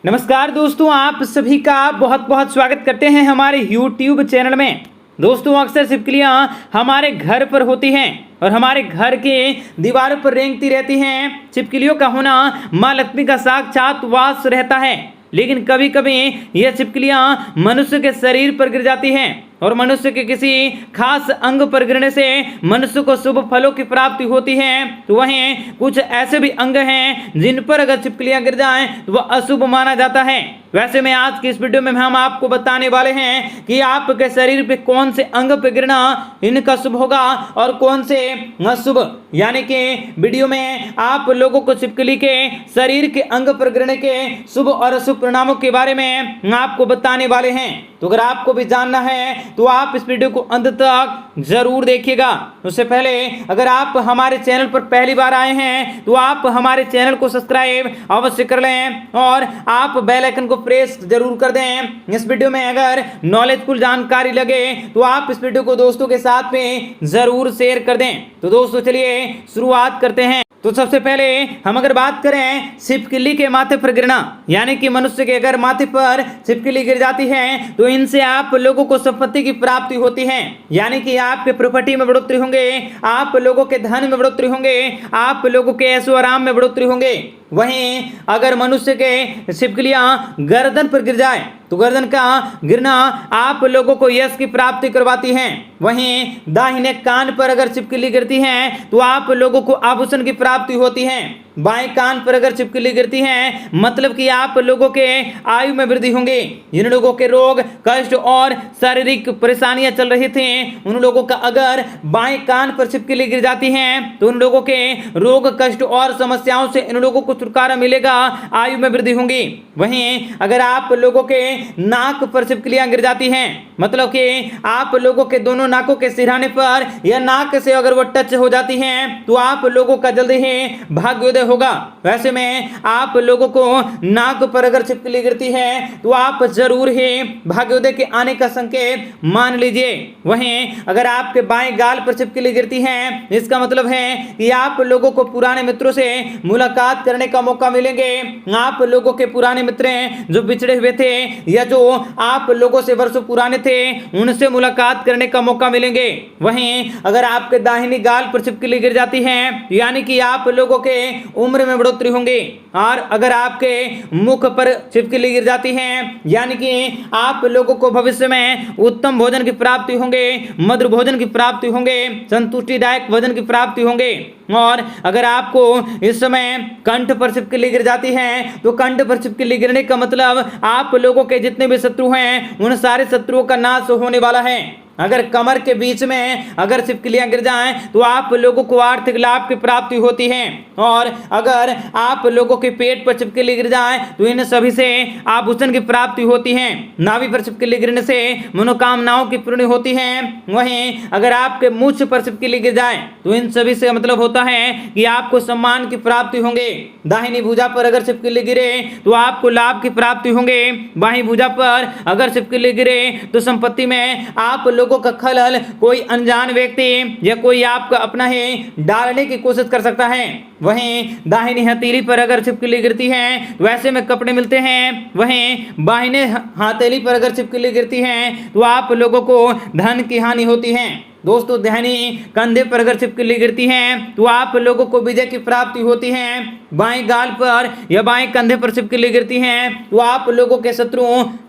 नमस्कार दोस्तों, आप सभी का बहुत बहुत स्वागत करते हैं हमारे YouTube चैनल में। दोस्तों, अक्सर छिपकलियां हमारे घर पर होती हैं और हमारे घर के दीवारों पर रेंगती रहती हैं। छिपकलियों का होना माँ लक्ष्मी का साक्षात वास रहता है, लेकिन कभी कभी यह छिपकलियां मनुष्य के शरीर पर गिर जाती हैं और मनुष्य के किसी खास अंग पर गिरने से मनुष्य को शुभ फलों की प्राप्ति होती है। तो वहीं कुछ ऐसे भी अंग हैं जिन पर अगर छिपकलियां गिर जाएं तो वह अशुभ माना जाता है। वैसे में आज की इस वीडियो में हम आपको बताने वाले हैं कि आपके शरीर पे कौन से अंग पे गिरना इनका शुभ होगा और कौन से अशुभ। यानी कि वीडियो में आप लोगों को छिपकली के शरीर के अंग पर गिरने के शुभ और अशुभ परिणामों के बारे में आपको बताने वाले हैं। तो अगर आपको भी जानना है तो आप इस वीडियो को अंत तक जरूर देखिएगा। उससे पहले अगर आप हमारे चैनल पर पहली बार आए हैं तो आप हमारे चैनल को सब्सक्राइब अवश्य कर लें और आप बेल आइकन को प्रेस जरूर कर दें। इस वीडियो में अगर नॉलेजफुल जानकारी लगे तो आप इस वीडियो को दोस्तों के साथ में जरूर शेयर कर दें। तो दोस्तों चलिए शुरुआत करते हैं। तो सबसे पहले हम अगर बात करें छिपकली के माथे पर गिरना, यानी कि मनुष्य के अगर माथे पर छिपकली गिर जाती है तो इनसे आप लोगों को संपत्ति की प्राप्ति होती है। यानी कि आपके प्रॉपर्टी में बढ़ोतरी होंगे, आप लोगों के धन में बढ़ोतरी होंगे, आप लोगों के ऐशो आराम में बढ़ोतरी होंगे। वहीं अगर मनुष्य के छिपकलियां गर्दन पर गिर जाए तो गर्दन का गिरना आप लोगों को यश की प्राप्ति करवाती है। वहीं दाहिने कान पर अगर छिपकली गिरती है तो आप लोगों को आभूषण की प्राप्ति होती है। बाएं कान पर अगर छिपकली गिरती है मतलब कि आप लोगों के आयु में वृद्धि होंगे। जिन लोगों के रोग कष्ट और शारीरिक परेशानियां चल रही थी उन लोगों का अगर बाएं कान पर छिपकली गिर जाती है तो उन लोगों के रोग कष्ट और समस्याओं से इन लोगों को छुटकारा मिलेगा, आयु में वृद्धि होंगी। वहीं अगर आप लोगों के नाक पर छिपकलियां गिर जाती हैं मतलब कि आप लोगों के दोनों नाकों के सिरहाने पर या नाक से अगर वो टच हो जाती हैं तो आप लोगों का जल्दी ही भाग्योदय होगा। वैसे में आप लोगों को नाक पर अगर छिपकली गिरती है तो आप जरूर ही भाग्योदय के आने का संकेत मान लीजिए। वहीं अगर आपके बाएं गाल पर छिपकली गिरती है इसका मतलब है कि आप लोगों को पुराने मित्रों से मुलाकात करने का मौका मिलेंगे। आप लोगों के पुराने मित्र जो बिछड़े हुए थे या जो आप लोगों से वर्षों पुराने थे उनसे मुलाकात करने का मौका मिलेंगे। वहीं अगर आपके दाहिनी गाल पर छिपकली गिर जाती है यानी कि आप लोगों के उम्र में बढ़ोतरी होंगे। और अगर आपके मुख पर छिपकली गिर जाती है यानी कि आप लोगों को भविष्य में उत्तम भोजन की प्राप्ति होंगे, मधुर भोजन की प्राप्ति होंगे, संतुष्टिदायक भोजन की प्राप्ति होंगे। और अगर आपको इस समय कंठ पर छिपकली गिर जाती है तो कंठ पर छिपकली गिरने का मतलब आप लोगों के जितने भी शत्रु हैं उन सारे शत्रुओं का नाश होने वाला है। अगर कमर के बीच में अगर छिपकलियां गिर जाएं तो आप लोगों को आर्थिक लाभ की प्राप्ति होती है। और अगर आप लोगों के पेट पर छिपकली गिर जाए तो इन सभी से आभूषण की प्राप्ति होती है। नाभि पर छिपकली गिरने से मनोकामनाओं की पूर्ण होती है। वहीं अगर आपके मूछ पर छिपकली गिर जाए तो इन सभी से मतलब होता है कि आपको सम्मान की प्राप्ति होंगे। दाहिनी भुजा पर अगर छिपकली गिरे तो आपको लाभ की प्राप्ति होंगे। बाहीं भुजा पर अगर छिपकली गिरे तो संपत्ति में आप लोगों का खलल कोई अनजान व्यक्ति या कोई आपका अपना ही डालने की कोशिश कर सकता है। वहीं दाहिनी हथेली पर अगर छिपकली गिरती है तो ऐसे में कपड़े मिलते हैं। वहीं बाहिने हथेली पर अगर छिपकली गिरती है तो आप लोगों को धन की हानि होती है। दोस्तों, दाहिनी कंधे पर अगर छिपकली गिरती है तो आप लोगों को विजय की प्राप्ति होती है। बाएं गाल पर या बाएं कंधे पर छिपकली गिरती है तो आप लोगों के शत्रु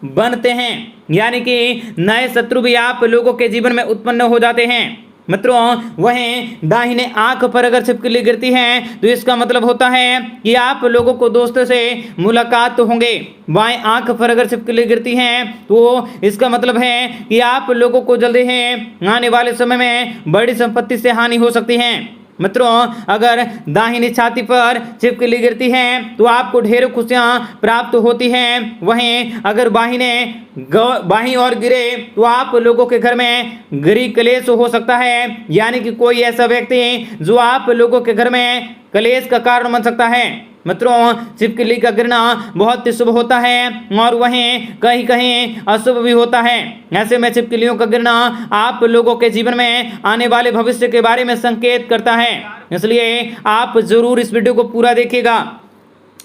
बनते हैं, यानी कि नए शत्रु भी आप लोगों के जीवन में उत्पन्न हो जाते हैं। मित्रों, वहीं दाहिने आंख पर अगर छिपकली गिरती है तो इसका मतलब होता है कि आप लोगों को दोस्तों से मुलाकात होंगे। बाएं आंख पर अगर छिपकली गिरती है तो इसका मतलब है कि आप लोगों को जल्दी ही आने वाले समय में बड़ी संपत्ति से हानि हो सकती है। मित्रों, अगर दाहिनी छाती पर छिपकली गिरती है तो आपको ढेरों खुशियां प्राप्त होती हैं। वहीं अगर बाहीं और गिरे तो आप लोगों के घर में गृह कलेश हो सकता है, यानी कि कोई ऐसा व्यक्ति जो आप लोगों के घर में कलेश का कारण बन सकता है। मित्रों, छिपकली का गिरना बहुत ही शुभ होता है और वहीं कहीं कहीं अशुभ भी होता है। ऐसे में छिपकलियों का गिरना आप लोगों के जीवन में आने वाले भविष्य के बारे में संकेत करता है, इसलिए आप जरूर इस वीडियो को पूरा देखिएगा।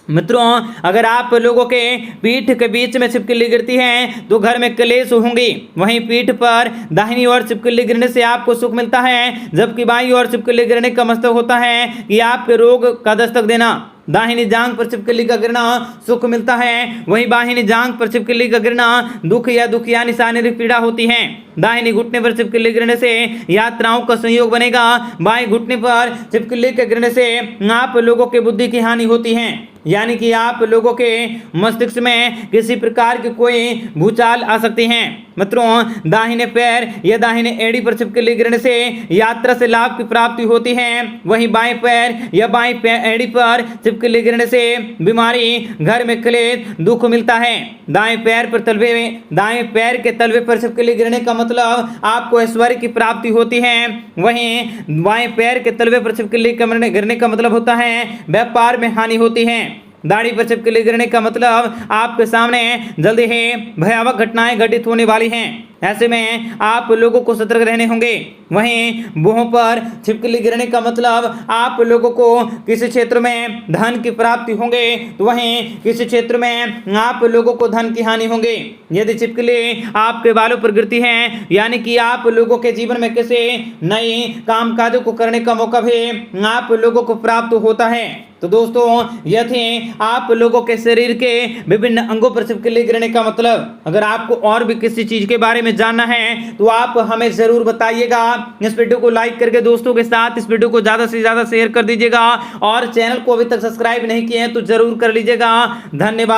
मित्रों, अगर आप लोगों के पीठ के बीच में छिपकली गिरती है तो घर में क्लेश होंगी। वहीं पीठ पर दाहिनी ओर छिपकली गिरने से आपको सुख मिलता है, जबकि बाईं ओर छिपकली गिरने का मतलब होता है कि आपके रोग का दस्तक देना। दाहिनी जांघ पर छिपकली का गिरना सुख मिलता है, वहीं बाहिनी जांघ पर छिपकली का गिरना दुख यानी शारीरिक पीड़ा होती है। दाहिनी घुटने पर छिपकली गिरने से यात्राओं का संयोग बनेगा। बाएं घुटने पर छिपकली के गिरने से आप लोगों की बुद्धि की हानि होती है, यानी कि आप लोगों के मस्तिष्क में किसी प्रकार की कोई भूचाल आ सकती है। मित्रों, दाहिने पैर या दाहिने एड़ी पर छिपकली गिरने से यात्रा से लाभ की प्राप्ति होती है। वहीं बाएं पैर या बाएं एड़ी पर छिपकली गिरने से बीमारी, घर में क्लेश, दुख मिलता है। दाएं पैर के तलवे पर छिपकली गिरने का मतलब आपको ऐश्वर्य की प्राप्ति होती है। वहीं बाएं पैर के तलवे पर छिपकली गिरने का मतलब होता है व्यापार में हानि होती है। दाढ़ी पर छिपकली गिरने का मतलब आपके सामने जल्दी ही भयावह घटनाएं घटित होने वाली हैं। ऐसे में आप लोगों को सतर्क रहने होंगे। वहीं भुहों पर छिपकली गिरने का मतलब आप लोगों को किसी क्षेत्र में धन की प्राप्ति होंगे, तो वहीं किसी क्षेत्र में आप लोगों को धन की हानि होंगे। यदि छिपकली आपके बालों पर गिरती है, यानी कि आप लोगों के जीवन में किसी नई कामकाजों को करने का मौका भी आप लोगों को प्राप्त होता है। तो दोस्तों, यह थे आप लोगों के शरीर के विभिन्न अंगों पर छिपकली गिरने का मतलब। अगर आपको और भी किसी चीज के बारे में जानना है तो आप हमें जरूर बताइएगा। इस वीडियो को लाइक करके दोस्तों के साथ इस वीडियो को ज्यादा से ज्यादा शेयर कर दीजिएगा, और चैनल को अभी तक सब्सक्राइब नहीं किए हैं तो जरूर कर लीजिएगा। धन्यवाद।